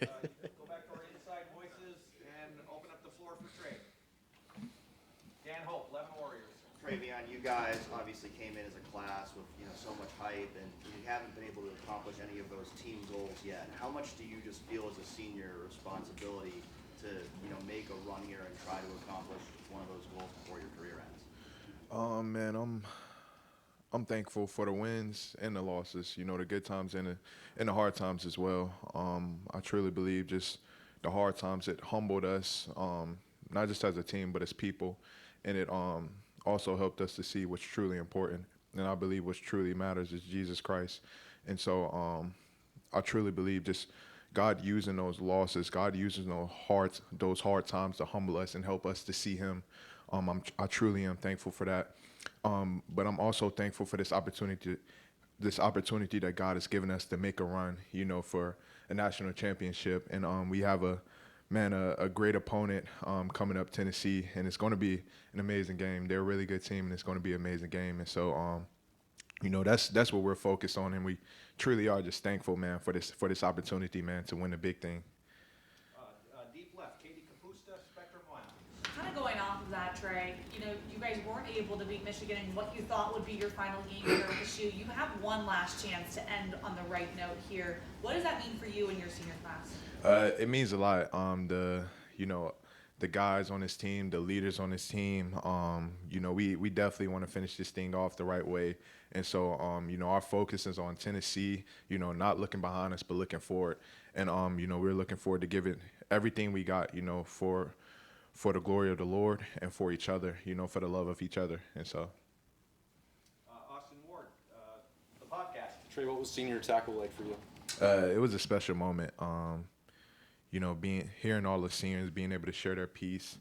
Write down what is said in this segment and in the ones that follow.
Go back to our inside voices and open up the floor for Trey. Dan Hope, 11 Warriors. TreVeyon, you guys obviously came in as a class with so much hype, and you haven't been able to accomplish any of those team goals yet. How much do you just feel as a senior responsibility to make a run here and try to accomplish one of those goals before your career ends? Man, I'm thankful for the wins and the losses. You know, the good times and the hard times as well. I truly believe just the hard times, it humbled us, not just as a team but as people, and it also helped us to see what's truly important. And I believe what's truly matters is Jesus Christ. And so I truly believe just God using those losses, God using those hard times to humble us and help us to see Him. I truly am thankful for that. But I'm also thankful for this opportunity that God has given us to make a run, for a national championship. And we have a great opponent coming up, Tennessee, and it's going to be an amazing game. They're a really good team, and it's going to be an amazing game. And so, that's what we're focused on, and we truly are just thankful, man, for this opportunity, man, to win the big thing. Deep left, Katie Kapusta, Spectrum Lounge. Kind of going off of that, Trey, you guys weren't able to beat Michigan in what you thought would be your final game here at the shoe. You have one last chance to end on the right note here. What does that mean for you and your senior class? It means a lot. The guys on this team, the leaders on this team, we definitely want to finish this thing off the right way. And so, our focus is on Tennessee, not looking behind us, but looking forward. And, we're looking forward to giving everything we got, for the glory of the Lord and for each other, for the love of each other. And so. Austin Ward, the podcast. Trey, what was senior tackle like for you? It was a special moment. Hearing all the seniors being able to share their piece,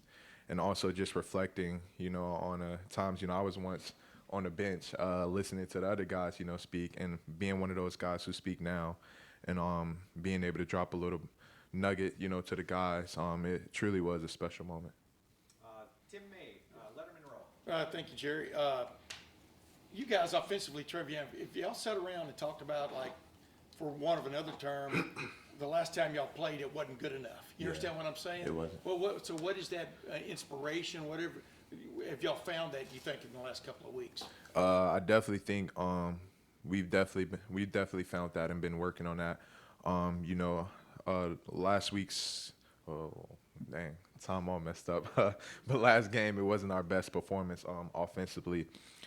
and also just reflecting, on times, I was once on the bench listening to the other guys, speak, and being one of those guys who speak now, and being able to drop a little nugget, to the guys. It truly was a special moment. Tim May, Letterman Row. Thank you, Jerry. You guys offensively, TreVeyon, if y'all sat around and talked about, like, for want of another term, the last time y'all played, it wasn't good enough. You understand what I'm saying? It wasn't. Well, so what is that inspiration, whatever, have y'all found that, you think, in the last couple of weeks? I definitely think we've definitely found that and been working on that. Last week's, time all messed up. But last game, it wasn't our best performance offensively.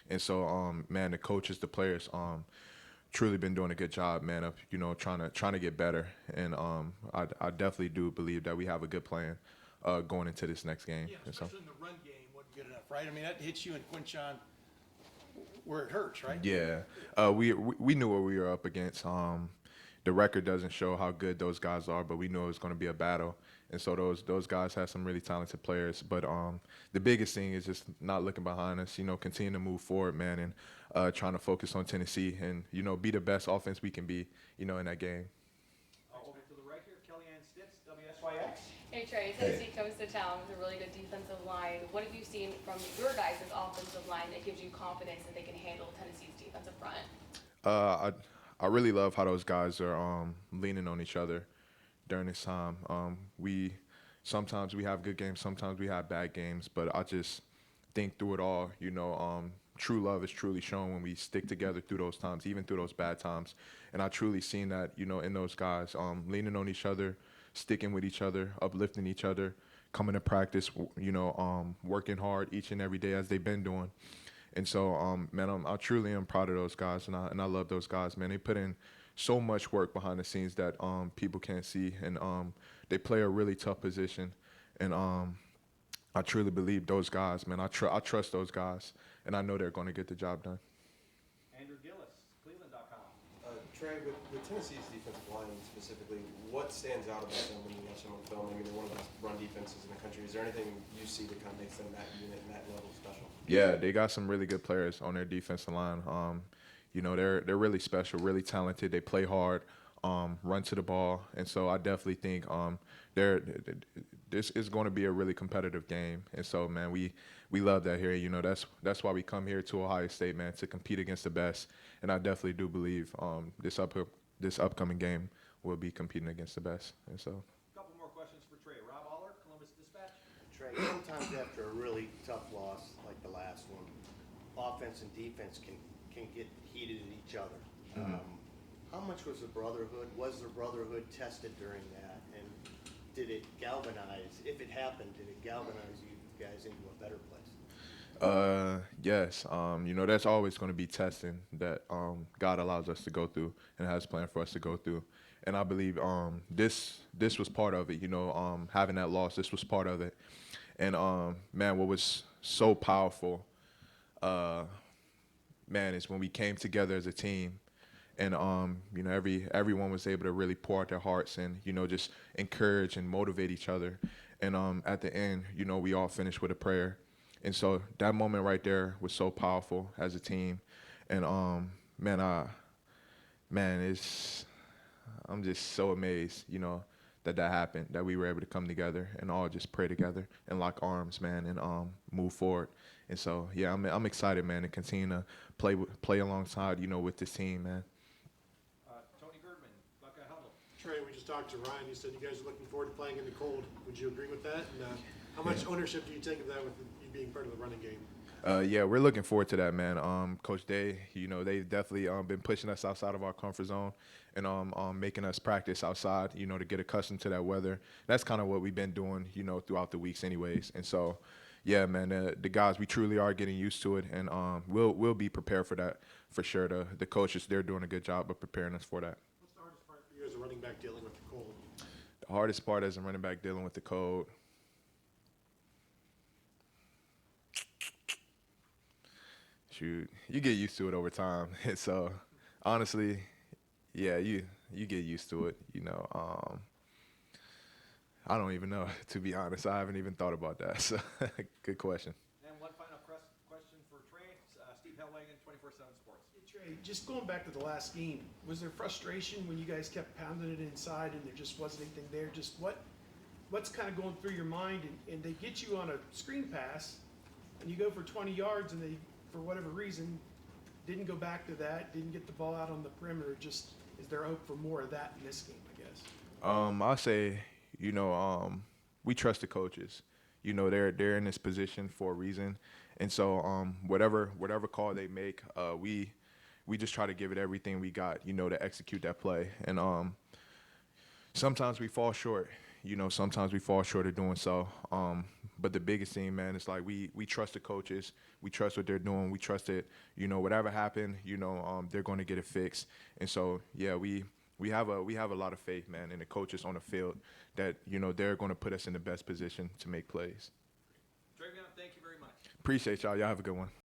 And so, the coaches, the players, truly been doing a good job, man, of trying to get better. And I definitely do believe that we have a good plan going into this next game. Yeah, especially in the run game wasn't good enough, right? I mean, that hits you and Quinshon where it hurts, right? Yeah, we knew what we were up against. The record doesn't show how good those guys are, but we knew it was going to be a battle. And so those guys have some really talented players. But the biggest thing is just not looking behind us, continue to move forward, man, and trying to focus on Tennessee and, be the best offense we can be, in that game. Over to the right here, Kellyanne Stitz, WSYX. Hey Trey, Tennessee comes to town with a really good defensive line. What have you seen from your guys' offensive line that gives you confidence that they can handle Tennessee's defensive front? I really love how those guys are leaning on each other during this time. Sometimes we have good games, sometimes we have bad games, but I just think through it all, true love is truly shown when we stick together through those times, even through those bad times. And I truly seen that, in those guys, leaning on each other, sticking with each other, uplifting each other, coming to practice, working hard each and every day as they've been doing. And so, I truly am proud of those guys, and I love those guys, man. They put in so much work behind the scenes that people can't see, and they play a really tough position. And I truly believe those guys, man. I trust those guys, and I know they're going to get the job done. Andrew Gillis, Cleveland.com. Trey, with Tennessee's defensive line specifically, what stands out about them when you watch them on film? I mean, they're one of the best run defenses in the country. Is there anything you see that kind of makes them that unit and that level special? Yeah, they got some really good players on their defensive line. They're really special, really talented. They play hard, run to the ball, and so I definitely think this is going to be a really competitive game. And so, man, we love that here. That's why we come here to Ohio State, man, to compete against the best. And I definitely do believe this upcoming game we'll be competing against the best. And so. Couple more questions for Trey. Rob Aller, Columbus Dispatch. Trey, sometimes after a really tough loss like the last one, offense and defense can get heated at each other. How much was the Brotherhood tested during that? And did it galvanize, if it happened, did it galvanize you guys into a better place? Yes. You know, that's always going to be testing that God allows us to go through and has planned for us to go through. And I believe this was part of it. You know, having that loss, this was part of it. And man, what was so powerful, man, is when we came together as a team. And you know, everyone was able to really pour out their hearts and, you know, just encourage and motivate each other. And at the end, you know, we all finished with a prayer. And so that moment right there was so powerful as a team. And I'm just so amazed, you know, that happened, that we were able to come together and all just pray together and lock arms, man, and move forward. And so, yeah, I'm excited, man, to continue to play alongside, you know, with this team, man. Tony Girdman, Buckeye Huddle. Trey, we just talked to Ryan. He said you guys are looking forward to playing in the cold. Would you agree with that? And how much ownership do you take of that with you being part of the running game? Yeah, we're looking forward to that, man. Coach Day, you know, they've definitely been pushing us outside of our comfort zone and making us practice outside, you know, to get accustomed to that weather. That's kind of what we've been doing, you know, throughout the weeks anyways. And so, yeah, man, the guys, we truly are getting used to it, and we'll be prepared for that for sure. The coaches, they're doing a good job of preparing us for that. What's the hardest part for you as a running back dealing with the cold? The hardest part as a running back dealing with the cold, shoot, you get used to it over time. And so, honestly, yeah, you get used to it. You know, I don't even know, to be honest. I haven't even thought about that. So, good question. And one final question for Trey. Steve Hellwagen, 24/7 Sports. Hey, Trey, just going back to the last game, was there frustration when you guys kept pounding it inside and there just wasn't anything there? Just what's kind of going through your mind? And they get you on a screen pass, and you go for 20 yards, and they, for whatever reason, didn't go back to that, didn't get the ball out on the perimeter. Just, is there hope for more of that in this game, I guess? I'll say, you know, we trust the coaches. You know, they're in this position for a reason. And so whatever call they make, we just try to give it everything we got, you know, to execute that play. And sometimes we fall short. You know, sometimes we fall short of doing so. But the biggest thing, man, is like we trust the coaches. We trust what they're doing. We trust that, you know, whatever happened, you know, they're going to get it fixed. And so, yeah, we have a lot of faith, man, in the coaches on the field that, you know, they're going to put us in the best position to make plays. TreVeyon, thank you very much. Appreciate y'all. Y'all have a good one.